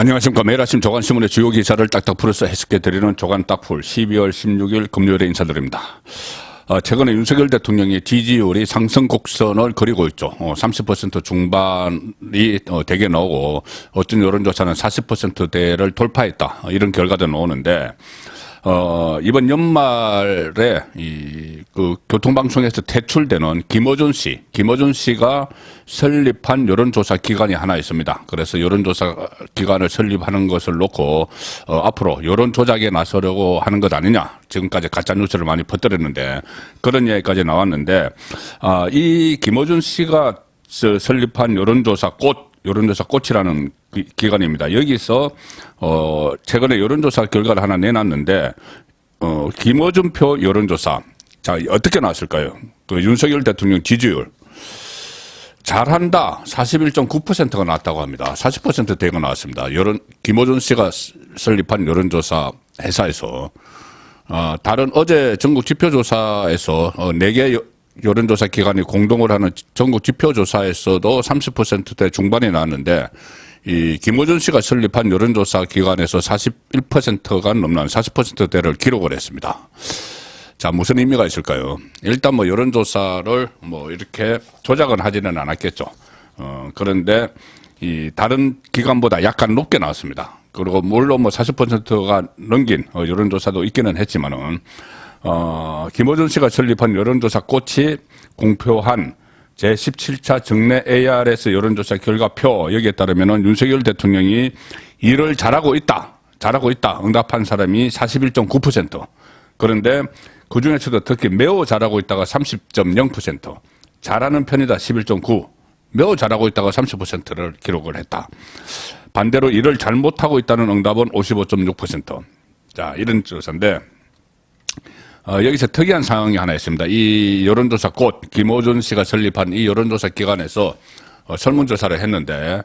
안녕하십니까. 매일 아침 조간신문의 주요 기사를 딱딱 풀어서 해석해드리는 조간 딱풀 12월 16일 금요일에 인사드립니다. 최근에 윤석열 대통령이 지지율이 상승 곡선을 그리고 있죠. 30% 중반이 대개 나오고 어떤 여론조사는 40%대를 돌파했다. 이런 결과도 나오는데 이번 연말에 그 교통방송에서 퇴출되는 김어준 씨가 설립한 여론조사 기관이 하나 있습니다. 그래서 여론조사 기관을 설립하는 것을 놓고 앞으로 여론조작에 나서려고 하는 것 아니냐. 지금까지 가짜뉴스를 많이 퍼뜨렸는데 그런 이야기까지 나왔는데 이 김어준 씨가 설립한 여론조사 꽃이라는 기관입니다. 여기서 최근에 여론조사 결과를 하나 내놨는데 김어준표 여론조사. 자, 어떻게 나왔을까요? 그 윤석열 대통령 지지율 잘한다 41.9%가 나왔다고 합니다. 40%대가 나왔습니다. 김어준 씨가 설립한 여론조사 회사에서 다른 어제 전국 지표조사에서 4개 여론조사 기관이 공동으로 하는 전국 지표조사에서도 30%대 중반이 나왔는데 이 김어준 씨가 설립한 여론조사 기관에서 41%가 넘는 40%대를 기록을 했습니다. 자, 무슨 의미가 있을까요? 일단 뭐 여론조사를 뭐 이렇게 조작은 하지는 않았겠죠. 그런데 이 다른 기관보다 약간 높게 나왔습니다. 그리고 물론 뭐 40%가 넘긴 여론조사도 있기는 했지만은 김어준 씨가 설립한 여론조사 꽃이 공표한 제17차 정례 ARS 여론조사 결과표 여기에 따르면은 윤석열 대통령이 일을 잘하고 있다 응답한 사람이 41.9%. 그런데 그 중에서도 특히 매우 잘하고 있다가 30.0%, 잘하는 편이다 11.9%, 매우 잘하고 있다가 30%를 기록을 했다. 반대로 일을 잘못하고 있다는 응답은 55.6%. 자, 이런 조사인데 여기서 특이한 상황이 하나 있습니다. 이 여론조사 꽃 김어준 씨가 설립한 이 여론조사 기관에서 설문조사를 했는데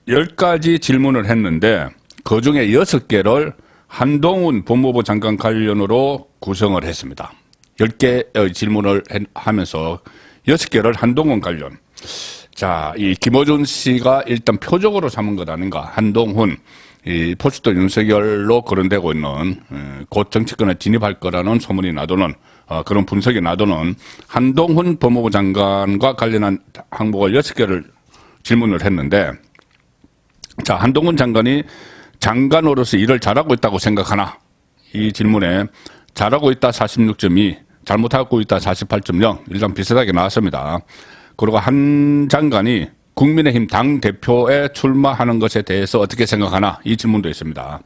10가지 질문을 했는데 그중에 6개를 한동훈 법무부 장관 관련으로 구성을 했습니다. 10개의 질문을 하면서 6개를 한동훈 관련. 자, 이 김어준 씨가 일단 표적으로 삼은 것 아닌가. 한동훈, 이 포스트 윤석열로 거론되고 있는 곧 정치권에 진입할 거라는 소문이 나도는 그런 분석이 나도는 한동훈 법무부 장관과 관련한 항목을 6개를 질문을 했는데 자, 한동훈 장관이 장관으로서 일을 잘하고 있다고 생각하나? 이 질문에 잘하고 있다 46.2, 잘못하고 있다 48.0 일단 비슷하게 나왔습니다. 그리고 한 장관이 국민의힘 당대표에 출마하는 것에 대해서 어떻게 생각하나? 이 질문도 있습니다.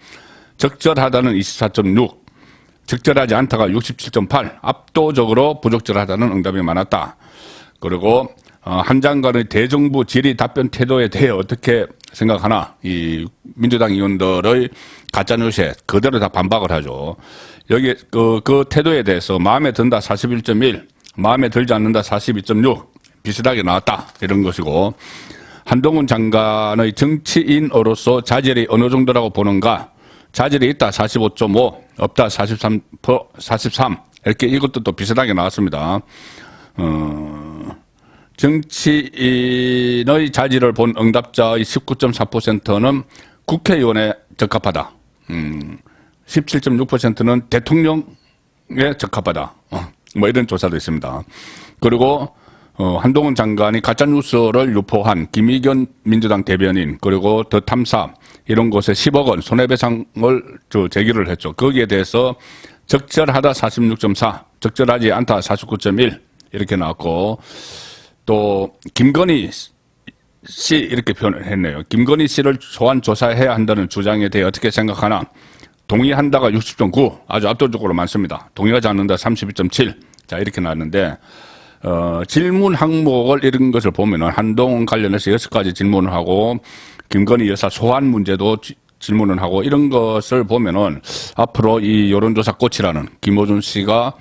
적절하다는 24.6, 적절하지 않다가 67.8, 압도적으로 부적절하다는 응답이 많았다. 그리고 한 장관의 대정부 질의 답변 태도에 대해 어떻게 생각하나? 이 민주당 의원들의 가짜뉴스에 그대로 다 반박을 하죠. 여기 그 태도에 대해서 마음에 든다 41.1, 마음에 들지 않는다 42.6, 비슷하게 나왔다. 이런 것이고, 한동훈 장관의 정치인으로서 자질이 어느 정도라고 보는가? 자질이 있다 45.5, 없다 43, 이렇게 이것도 또 비슷하게 나왔습니다. 정치인의 자질을 본 응답자의 19.4%는 국회의원에 적합하다. 17.6%는 대통령에 적합하다. 뭐 이런 조사도 있습니다. 그리고 한동훈 장관이 가짜뉴스를 유포한 김의겸 민주당 대변인 그리고 더 탐사 이런 곳에 10억 원 손해배상을 제기를 했죠. 거기에 대해서 적절하다 46.4, 적절하지 않다 49.1 이렇게 나왔고 또 김건희 씨 이렇게 표현을 했네요. 김건희 씨를 소환 조사해야 한다는 주장에 대해 어떻게 생각하나? 동의한다가 60.9 아주 압도적으로 많습니다. 동의하지 않는다 32.7 자 이렇게 나왔는데 질문 항목을 이런 것을 보면은 한동훈 관련해서 6가지 질문을 하고 김건희 여사 소환 문제도 질문을 하고 이런 것을 보면은 앞으로 이 여론조사 꽃이라는 김어준 씨가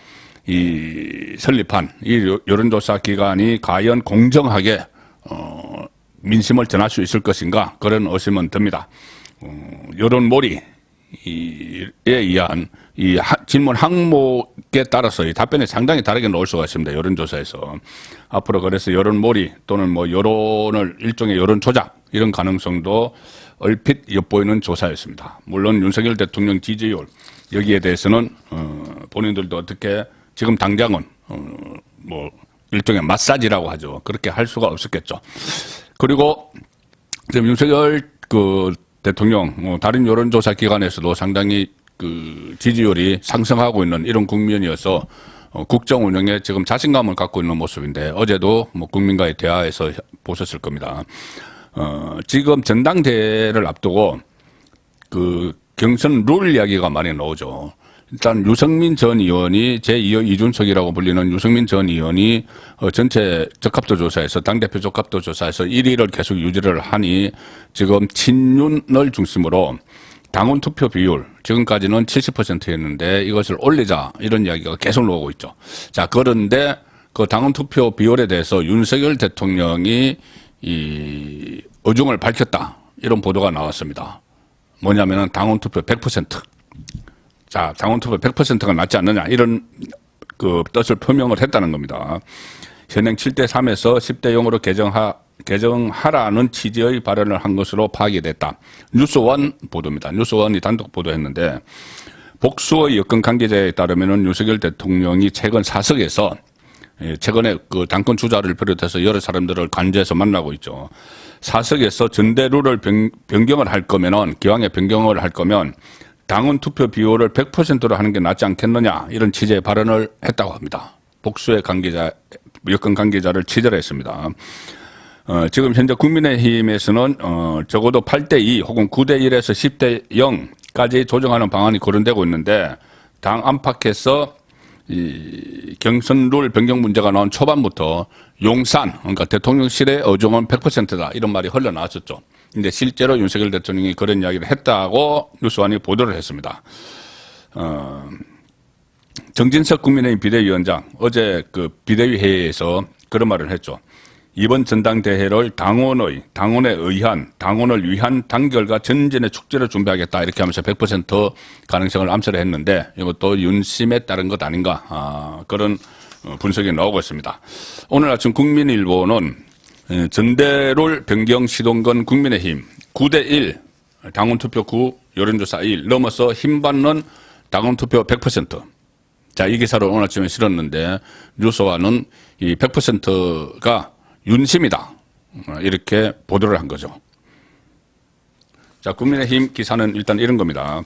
이 설립한 이 여론조사 기관이 과연 공정하게 민심을 전할 수 있을 것인가 그런 의심은 듭니다. 여론몰이에 의한 이 질문 항목에 따라서 이 답변이 상당히 다르게 나올 수가 있습니다. 여론조사에서 앞으로 그래서 여론몰이 또는 뭐 여론을 일종의 여론 조작 이런 가능성도 얼핏 엿보이는 조사였습니다. 물론 윤석열 대통령 지지율 여기에 대해서는 본인들도 어떻게 지금 당장은 뭐 일종의 마사지라고 하죠. 그렇게 할 수가 없었겠죠. 그리고 지금 윤석열 대통령 다른 여론조사 기관에서도 상당히 지지율이 상승하고 있는 이런 국면이어서 국정 운영에 지금 자신감을 갖고 있는 모습인데 어제도 뭐 국민과의 대화에서 보셨을 겁니다. 지금 전당대회를 앞두고 경선 룰 이야기가 많이 나오죠. 일단 유승민 전 의원이 제2의 이준석이라고 불리는 유승민 전 의원이 전체 적합도 조사에서 당대표 적합도 조사에서 1위를 계속 유지를 하니 지금 친윤을 중심으로 당원 투표 비율 지금까지는 70%였는데 이것을 올리자 이런 이야기가 계속 나오고 있죠. 자, 그런데 그 당원 투표 비율에 대해서 윤석열 대통령이 이 의중을 밝혔다 이런 보도가 나왔습니다. 뭐냐면은 당원 투표 100%. 자, 당원 투표 100%가 낫지 않느냐 이런 뜻을 표명을 했다는 겁니다. 현행 7대3에서 10대0으로 개정하라는 취지의 발언을 한 것으로 파악이 됐다. 뉴스원 보도입니다. 뉴스원이 단독 보도했는데 복수의 여권 관계자에 따르면은 윤석열 대통령이 최근 사석에서 최근에 당권 주자를 비롯해서 여러 사람들을 관저에서 만나고 있죠. 사석에서 전대룰을 변경을 할 거면은 기왕에 변경을 할 거면 당원 투표 비율을 100%로 하는 게 낫지 않겠느냐 이런 취지의 발언을 했다고 합니다. 복수의 여권 관계자를 취재했습니다. 지금 현재 국민의힘에서는 적어도 8대2 혹은 9대1에서 10대0까지 조정하는 방안이 거론되고 있는데 당 안팎에서 이 경선 룰 변경 문제가 나온 초반부터 용산 그러니까 대통령실의 의중은 100%다 이런 말이 흘러나왔었죠. 근데 실제로 윤석열 대통령이 그런 이야기를 했다고 뉴스원이 보도를 했습니다. 정진석 국민의힘 비대위원장 어제 비대위 회의에서 그런 말을 했죠. 이번 전당대회를 당원을 위한 단결과 전진의 축제를 준비하겠다 이렇게 하면서 100% 가능성을 암시를 했는데 이것도 윤심에 따른 것 아닌가 그런 분석이 나오고 있습니다. 오늘 아침 국민일보는 전대룰 변경 시동건 국민의힘 9대1 당원투표 9 여론조사 1 넘어서 힘받는 당원투표 100%. 자, 이 기사를 오늘 아침에 실었는데 뉴스와는 이 100%가 윤심이다 이렇게 보도를 한 거죠. 자, 국민의힘 기사는 일단 이런 겁니다.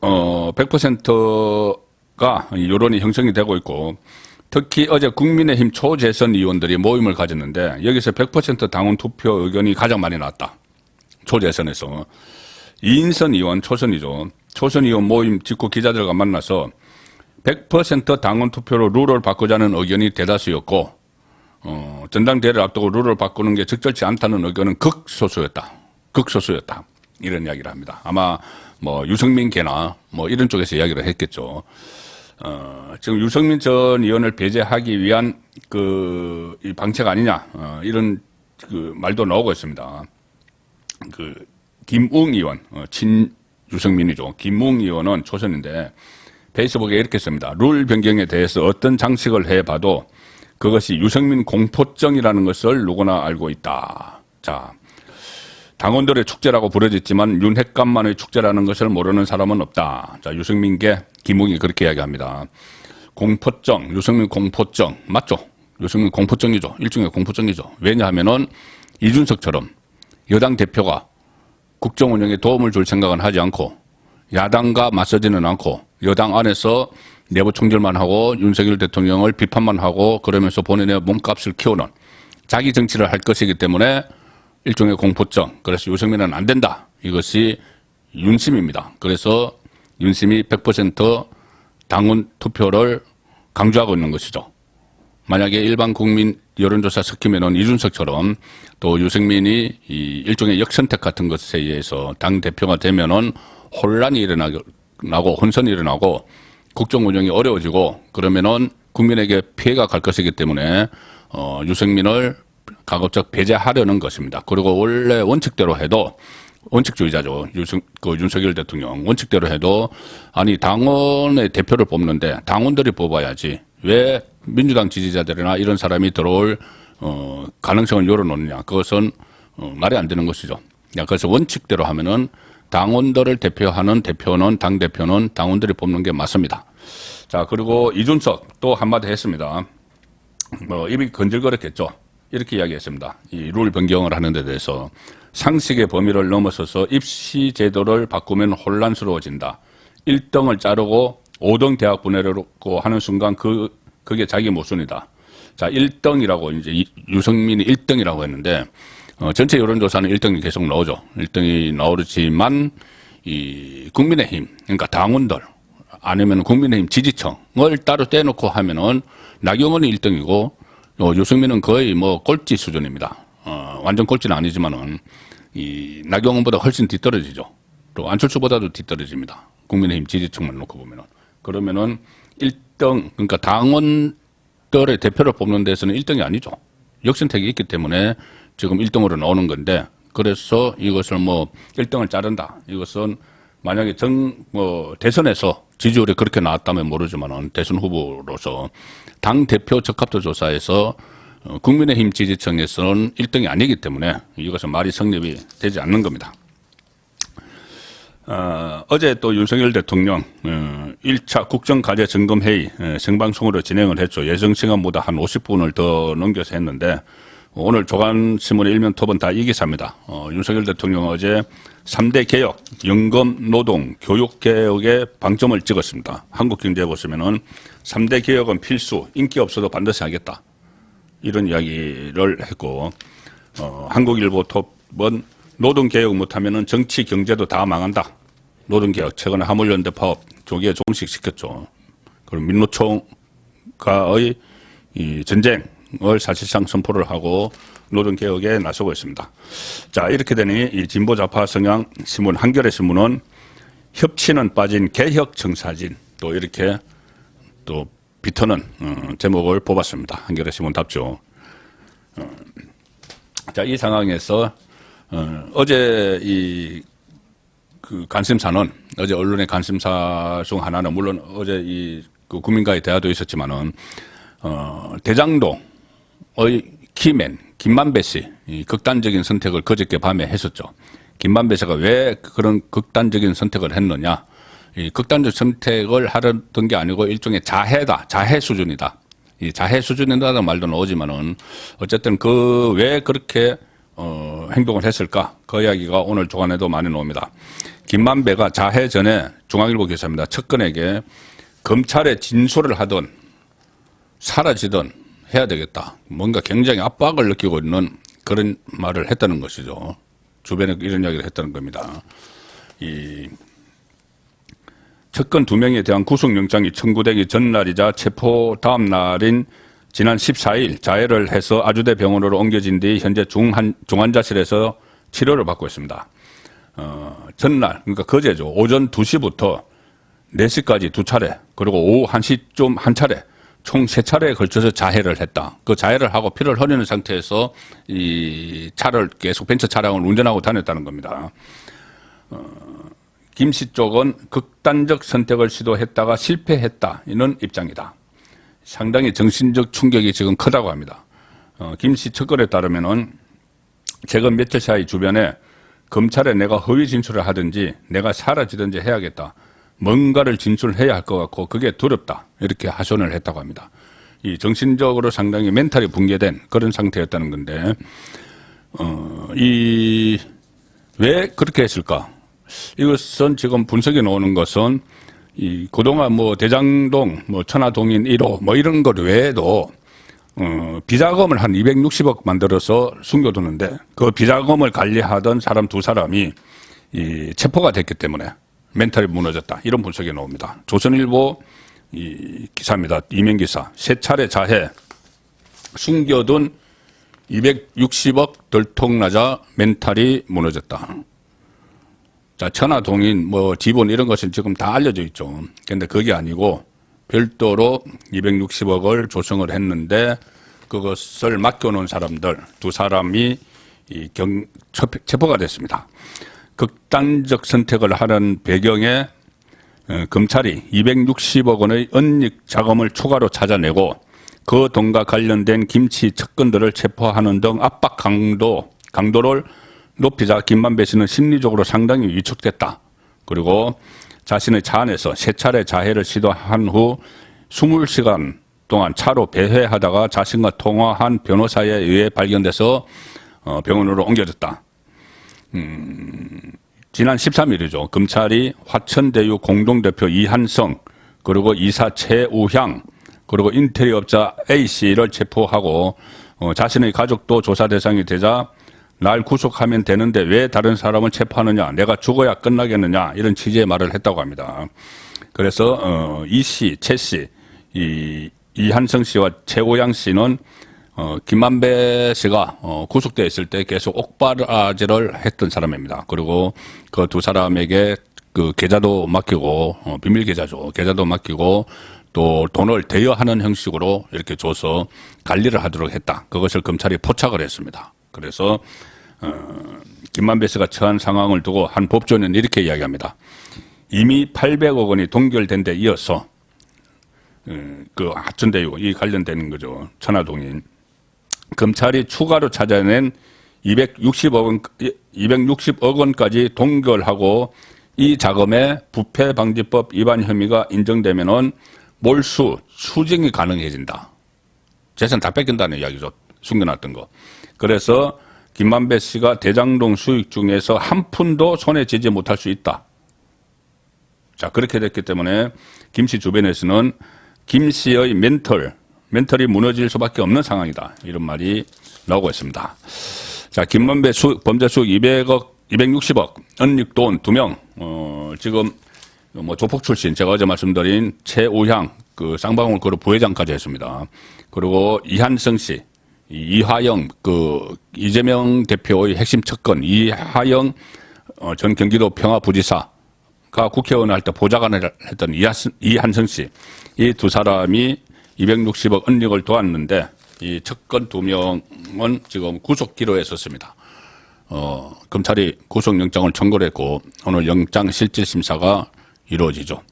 100%가 여론이 형성이 되고 있고 특히 어제 국민의힘 초재선 의원들이 모임을 가졌는데 여기서 100% 당원 투표 의견이 가장 많이 나왔다. 초재선에서. 이인선 의원 초선이죠. 초선 의원 모임 직후 기자들과 만나서 100% 당원 투표로 룰을 바꾸자는 의견이 대다수였고 전당대회를 앞두고 룰을 바꾸는 게 적절치 않다는 의견은 극소수였다. 이런 이야기를 합니다. 아마 뭐 유승민 개나 뭐 이런 쪽에서 이야기를 했겠죠. 지금 유승민 전 의원을 배제하기 위한 이 방책 아니냐 이런 말도 나오고 있습니다. 김웅 의원 친 유승민이죠. 김웅 의원은 초선인데 페이스북에 이렇게 씁니다. 룰 변경에 대해서 어떤 장식을 해봐도 그것이 유승민 공포증이라는 것을 누구나 알고 있다. 자, 당원들의 축제라고 부르짖지만 윤핵관만의 축제라는 것을 모르는 사람은 없다. 자, 유승민계 김웅이 그렇게 이야기합니다. 공포증, 유승민 공포증 맞죠? 유승민 공포증이죠. 일종의 공포증이죠. 왜냐하면은 이준석처럼 여당 대표가 국정 운영에 도움을 줄 생각은 하지 않고 야당과 맞서지는 않고 여당 안에서 내부 총질만 하고 윤석열 대통령을 비판만 하고 그러면서 본인의 몸값을 키우는 자기 정치를 할 것이기 때문에 일종의 공포증. 그래서 유승민은 안 된다. 이것이 윤심입니다. 그래서 윤심이 100% 당원 투표를 강조하고 있는 것이죠. 만약에 일반 국민 여론조사 섞이면은 이준석처럼 또 유승민이 이 일종의 역선택 같은 것에 의해서 당 대표가 되면은 혼란이 일어나고 혼선이 일어나고 국정 운영이 어려워지고 그러면은 국민에게 피해가 갈 것이기 때문에 유승민을 가급적 배제하려는 것입니다. 그리고 원래 원칙대로 해도 원칙주의자죠. 윤석열 대통령 원칙대로 해도 아니 당원의 대표를 뽑는데 당원들이 뽑아야지 왜 민주당 지지자들이나 이런 사람이 들어올 가능성을 열어놓느냐. 그것은 말이 안 되는 것이죠. 그래서 원칙대로 하면은 당원들을 대표하는 대표는, 당대표는 당원들이 뽑는 게 맞습니다. 자, 그리고 이준석 또 한마디 했습니다. 뭐, 입이 건질거렸겠죠. 이렇게 이야기했습니다. 이 룰 변경을 하는 데 대해서 상식의 범위를 넘어서서 입시 제도를 바꾸면 혼란스러워진다. 1등을 자르고 5등 대학 보내려고 하는 순간 그게 자기 모순이다. 자, 1등이라고 이제 유승민이 1등이라고 했는데, 전체 여론조사는 1등이 계속 나오죠. 1등이 나오지만, 이 국민의힘, 그러니까 당원들, 아니면 국민의힘 지지층을 따로 떼놓고 하면은 나경원이 1등이고, 유승민은 거의 뭐 꼴찌 수준입니다. 완전 꼴찌는 아니지만은, 이 나경원보다 훨씬 뒤떨어지죠. 또 안철수보다도 뒤떨어집니다. 국민의힘 지지층만 놓고 보면은. 그러면은 1등, 그러니까 당원들의 대표를 뽑는 데서는 1등이 아니죠. 역선택이 있기 때문에 지금 1등으로 나오는 건데, 그래서 이것을 뭐 1등을 자른다. 이것은 만약에 대선에서 지지율이 그렇게 나왔다면 모르지만은 대선 후보로서 당 대표 적합도 조사에서 국민의힘 지지층에서는 1등이 아니기 때문에 이것은 말이 성립이 되지 않는 겁니다. 어제 또 윤석열 대통령 1차 국정과제점검회의 생방송으로 진행을 했죠. 예정 시간보다 한 50분을 더 넘겨서 했는데 오늘 조간신문의 일면 톱은 다 이 기사입니다. 윤석열 대통령 어제 3대 개혁, 연금, 노동, 교육 개혁에 방점을 찍었습니다. 한국경제에 보시면은 3대 개혁은 필수, 인기 없어도 반드시 하겠다. 이런 이야기를 했고, 한국일보 톱은 노동개혁 못하면은 정치, 경제도 다 망한다. 노동개혁, 최근에 화물연대 파업 조기에 종식시켰죠. 그리고 민노총과의 이 전쟁을 사실상 선포를 하고 노동개혁에 나서고 있습니다. 자, 이렇게 되니 이 진보좌파 성향 신문, 한겨레 신문은 협치는 빠진 개혁청사진 또 이렇게 또 비터는 제목을 뽑았습니다. 한겨레 신문 답죠. 자, 이 상황에서 어제 그 관심사는 어제 언론의 관심사 중 하나는 물론 어제 그 국민과의 대화도 있었지만은 대장동의 키맨 김만배 씨 이 극단적인 선택을 그저께 밤에 했었죠. 김만배 씨가 왜 그런 극단적인 선택을 했느냐? 이 극단적 선택을 하려던 게 아니고 일종의 자해다, 자해 수준이다. 이 자해 수준이라는 말도 나오지만은 어쨌든 왜 그렇게 행동을 했을까? 그 이야기가 오늘 조간에도 많이 나옵니다. 김만배가 자해 전에 중앙일보 기사입니다. 측근에게 검찰에 진술을 하든 사라지든 해야 되겠다. 뭔가 굉장히 압박을 느끼고 있는 그런 말을 했다는 것이죠. 주변에 이런 이야기를 했다는 겁니다. 이 측근 2명에 대한 구속영장이 청구되기 전날이자 체포 다음 날인 지난 14일 자해를 해서 아주대 병원으로 옮겨진 뒤 현재 중환자실에서 치료를 받고 있습니다. 전날, 그러니까 그제죠. 오전 2시부터 4시까지 2차례, 그리고 오후 1시쯤 1차례, 총 3차례에 걸쳐서 자해를 했다. 그 자해를 하고 피를 흘리는 상태에서 이 차를 계속 벤처 차량을 운전하고 다녔다는 겁니다. 김 씨 쪽은 극단적 선택을 시도했다가 실패했다. 이런 입장이다. 상당히 정신적 충격이 지금 크다고 합니다. 김 씨 측근에 따르면은 최근 며칠 사이 주변에 검찰에 내가 허위 진술을 하든지 내가 사라지든지 해야겠다. 뭔가를 진술해야 할 것 같고 그게 두렵다. 이렇게 하소연을 했다고 합니다. 이 정신적으로 상당히 멘탈이 붕괴된 그런 상태였다는 건데 왜 그렇게 했을까? 이것은 지금 분석이 나오는 것은 이 그동안 뭐 대장동, 뭐 천화동인 1호 뭐 이런 것 외에도 비자금을 한 260억 만들어서 숨겨두는데 그 비자금을 관리하던 사람 2사람이 체포가 됐기 때문에 멘탈이 무너졌다. 이런 분석이 나옵니다. 조선일보 기사입니다. 이면 기사. 3차례 자해 숨겨둔 260억 들통나자 멘탈이 무너졌다. 자, 천하동인, 뭐, 지분 이런 것은 지금 다 알려져 있죠. 근데 그게 아니고 별도로 260억을 조성을 했는데 그것을 맡겨놓은 사람들 2사람이 체포가 됐습니다. 극단적 선택을 하는 배경에 검찰이 260억 원의 은닉 자금을 추가로 찾아내고 그 돈과 관련된 김씨 측근들을 체포하는 등 압박 강도를 높이자 김만배 씨는 심리적으로 상당히 위축됐다. 그리고 자신의 차 안에서 세 차례 자해를 시도한 후 20시간 동안 차로 배회하다가 자신과 통화한 변호사에 의해 발견돼서 병원으로 옮겨졌다. 지난 13일이죠. 검찰이 화천대유 공동대표 이한성, 그리고 이사 최우향, 그리고 인테리어업자 A씨를 체포하고 자신의 가족도 조사 대상이 되자 날 구속하면 되는데 왜 다른 사람을 체포하느냐, 내가 죽어야 끝나겠느냐, 이런 취지의 말을 했다고 합니다. 그래서 이씨, 최씨, 이한성 씨와 최우향 씨는 김만배 씨가 구속되어 있을 때 계속 옥바라지를 했던 사람입니다. 그리고 그 두 사람에게 그 계좌도 맡기고 비밀 계좌죠. 계좌도 맡기고 또 돈을 대여하는 형식으로 이렇게 줘서 관리를 하도록 했다. 그것을 검찰이 포착을 했습니다. 그래서 김만배 씨가 처한 상황을 두고 한 법조인은 이렇게 이야기합니다. 이미 800억 원이 동결된 데 이어서 그 화천대유 이 관련되는 거죠. 천화동인. 검찰이 추가로 찾아낸 260억 원까지 동결하고 이 자금에 부패방지법 위반 혐의가 인정되면은 몰수, 수증이 가능해진다. 재산 다 뺏긴다는 이야기죠. 숨겨놨던 거. 그래서 김만배 씨가 대장동 수익 중에서 한 푼도 손에 쥐지 못할 수 있다. 자, 그렇게 됐기 때문에 김 씨 주변에서는 김 씨의 멘털이 무너질 수밖에 없는 상황이다. 이런 말이 나오고 있습니다. 자, 김만배 범죄 수익 260억, 은닉돈 2명, 지금 뭐 조폭 출신, 제가 어제 말씀드린 최우향, 그 쌍방울 그룹 부회장까지 했습니다. 그리고 이한성 씨, 이화영, 그 이재명 대표의 핵심 척건, 이화영 전 경기도 평화부지사가 국회의원 할 때 보좌관을 했던 이한성 씨, 이 두 사람이 260억 은닉을 도왔는데 이 척건 2명은 지금 구속 기로에 섰습니다. 검찰이 구속영장을 청구를 했고 오늘 영장실질심사가 이루어지죠.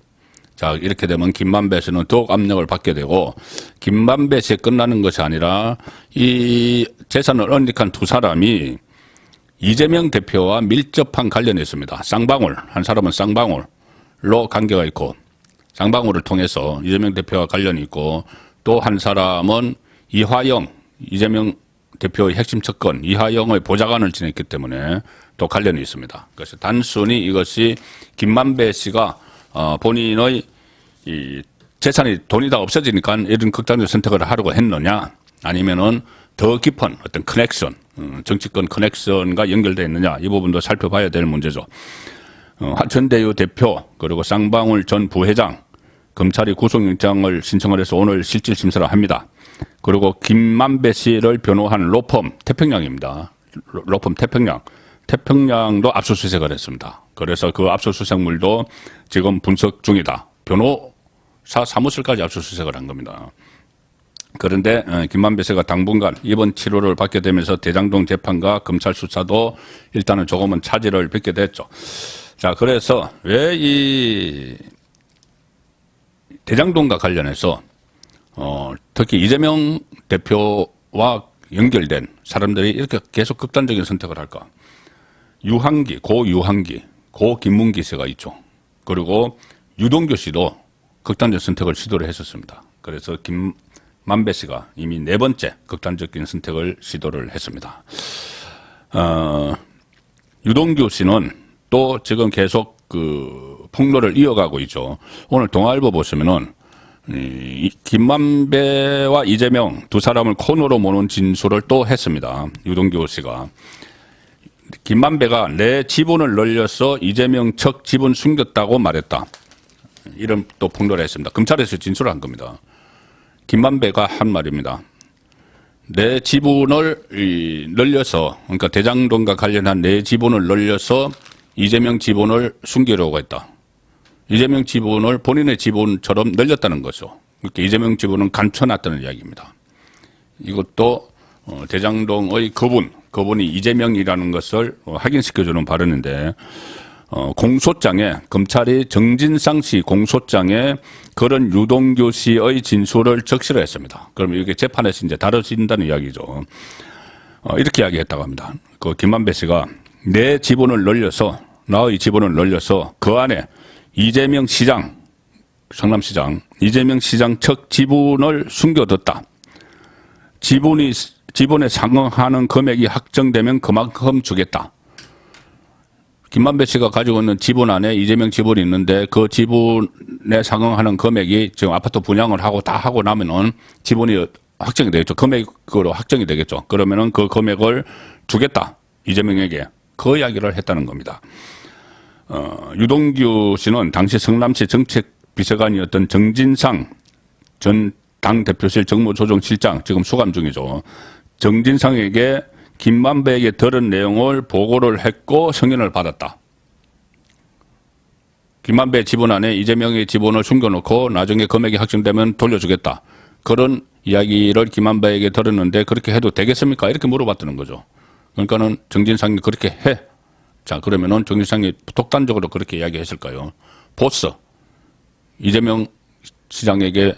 자, 이렇게 되면 김만배 씨는 더욱 압력을 받게 되고 김만배 씨에 끝나는 것이 아니라 이 재산을 은닉한 두 사람이 이재명 대표와 밀접한 관련이 있습니다. 쌍방울, 한 사람은 쌍방울로 관계가 있고 쌍방울을 통해서 이재명 대표와 관련이 있고 또 한 사람은 이화영, 이재명 대표의 핵심 척건, 이화영의 보좌관을 지냈기 때문에 또 관련이 있습니다. 그래서 단순히 이것이 김만배 씨가 본인의 이 재산이 돈이 다 없어지니까 이런 극단적 선택을 하려고 했느냐, 아니면은 더 깊은 어떤 커넥션, 정치권 커넥션과 연결되어 있느냐, 이 부분도 살펴봐야 될 문제죠. 화천대유 대표 그리고 쌍방울 전 부회장 검찰이 구속영장을 신청을 해서 오늘 실질심사를 합니다. 그리고 김만배 씨를 변호한 로펌 태평양입니다. 로펌 태평양도 압수수색을 했습니다. 그래서 그 압수수색물도 지금 분석 중이다. 변호사 사무실까지 압수수색을 한 겁니다. 그런데 김만배 씨가 당분간 입원 치료를 받게 되면서 대장동 재판과 검찰 수사도 일단은 조금은 차질을 빚게 됐죠. 자, 그래서 왜 이 대장동과 관련해서 특히 이재명 대표와 연결된 사람들이 이렇게 계속 극단적인 선택을 할까? 유한기, 고 김문기 씨가 있죠. 그리고 유동규 씨도 극단적 선택을 시도를 했었습니다. 그래서 김만배 씨가 이미 4번째 극단적인 선택을 시도를 했습니다. 유동규 씨는 또 지금 계속 그 폭로를 이어가고 있죠. 오늘 동아일보 보시면은 김만배와 이재명 두 사람을 코너로 모는 진술을 또 했습니다. 유동규 씨가. 김만배가 내 지분을 늘려서 이재명 측 지분 숨겼다고 말했다. 이런 또 폭로를 했습니다. 검찰에서 진술을 한 겁니다. 김만배가 한 말입니다. 내 지분을 늘려서, 그러니까 대장동과 관련한 내 지분을 늘려서 이재명 지분을 숨기려고 했다. 이재명 지분을 본인의 지분처럼 늘렸다는 거죠. 그러니까 이재명 지분은 감춰놨다는 이야기입니다. 이것도 대장동의 그분이 이재명이라는 것을 확인시켜주는 발언인데, 공소장에, 검찰이 정진상 씨 공소장에 그런 유동규 씨의 진술을 적시를 했습니다. 그럼 이게 재판에서 이제 다뤄진다는 이야기죠. 이렇게 이야기했다고 합니다. 그 김만배 씨가 내 지분을 늘려서, 나의 지분을 늘려서 그 안에 이재명 시장, 성남시장, 이재명 시장 측 지분을 숨겨뒀다. 지분에 상응하는 금액이 확정되면 그만큼 주겠다. 김만배 씨가 가지고 있는 지분 안에 이재명 지분이 있는데 그 지분에 상응하는 금액이 지금 아파트 분양을 하고 다 하고 나면은 지분이 확정이 되겠죠. 금액으로 확정이 되겠죠. 그러면은 그 금액을 주겠다. 이재명에게. 그 이야기를 했다는 겁니다. 유동규 씨는 당시 성남시 정책비서관이었던 정진상 전 당대표실 정무조정실장, 지금 수감 중이죠. 정진상에게 김만배에게 들은 내용을 보고를 했고 승인을 받았다. 김만배 지분 안에 이재명의 지분을 숨겨놓고 나중에 금액이 확정되면 돌려주겠다. 그런 이야기를 김만배에게 들었는데 그렇게 해도 되겠습니까? 이렇게 물어봤다는 거죠. 그러니까는 정진상이 그렇게 해. 자, 그러면은 정진상이 독단적으로 그렇게 이야기했을까요? 보스, 이재명 시장에게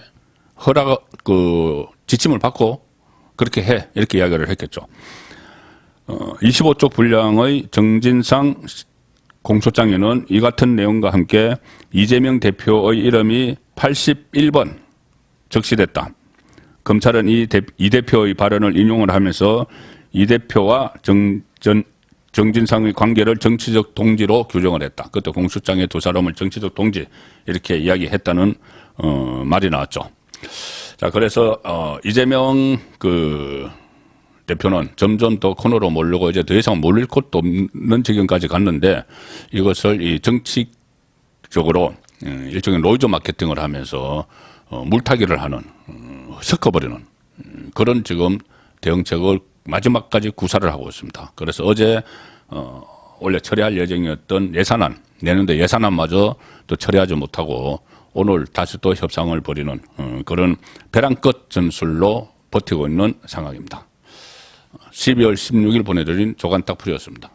지침을 받고 그렇게 해. 이렇게 이야기를 했겠죠. 25쪽 분량의 정진상 공소장에는 이 같은 내용과 함께 이재명 대표의 이름이 81번 적시됐다. 검찰은 이 대표의 발언을 인용을 하면서 이 대표와 정진상의 관계를 정치적 동지로 규정을 했다. 그때 공소장에 두 사람을 정치적 동지 이렇게 이야기했다는 말이 나왔죠. 자, 그래서 이재명 대표는 점점 더 코너로 몰리고 이제 더 이상 몰릴 곳도 없는 지경까지 갔는데 이것을 이 정치적으로 일종의 노이즈 마케팅을 하면서 물타기를 하는, 섞어버리는 그런 지금 대응책을 마지막까지 구사를 하고 있습니다. 그래서 어제 원래 처리할 예정이었던 예산안, 내년도 예산안마저 또 처리하지 못하고 오늘 다시 또 협상을 벌이는 그런 벼랑 끝 전술로 버티고 있는 상황입니다. 12월 16일 보내드린 조간딱풀이었습니다.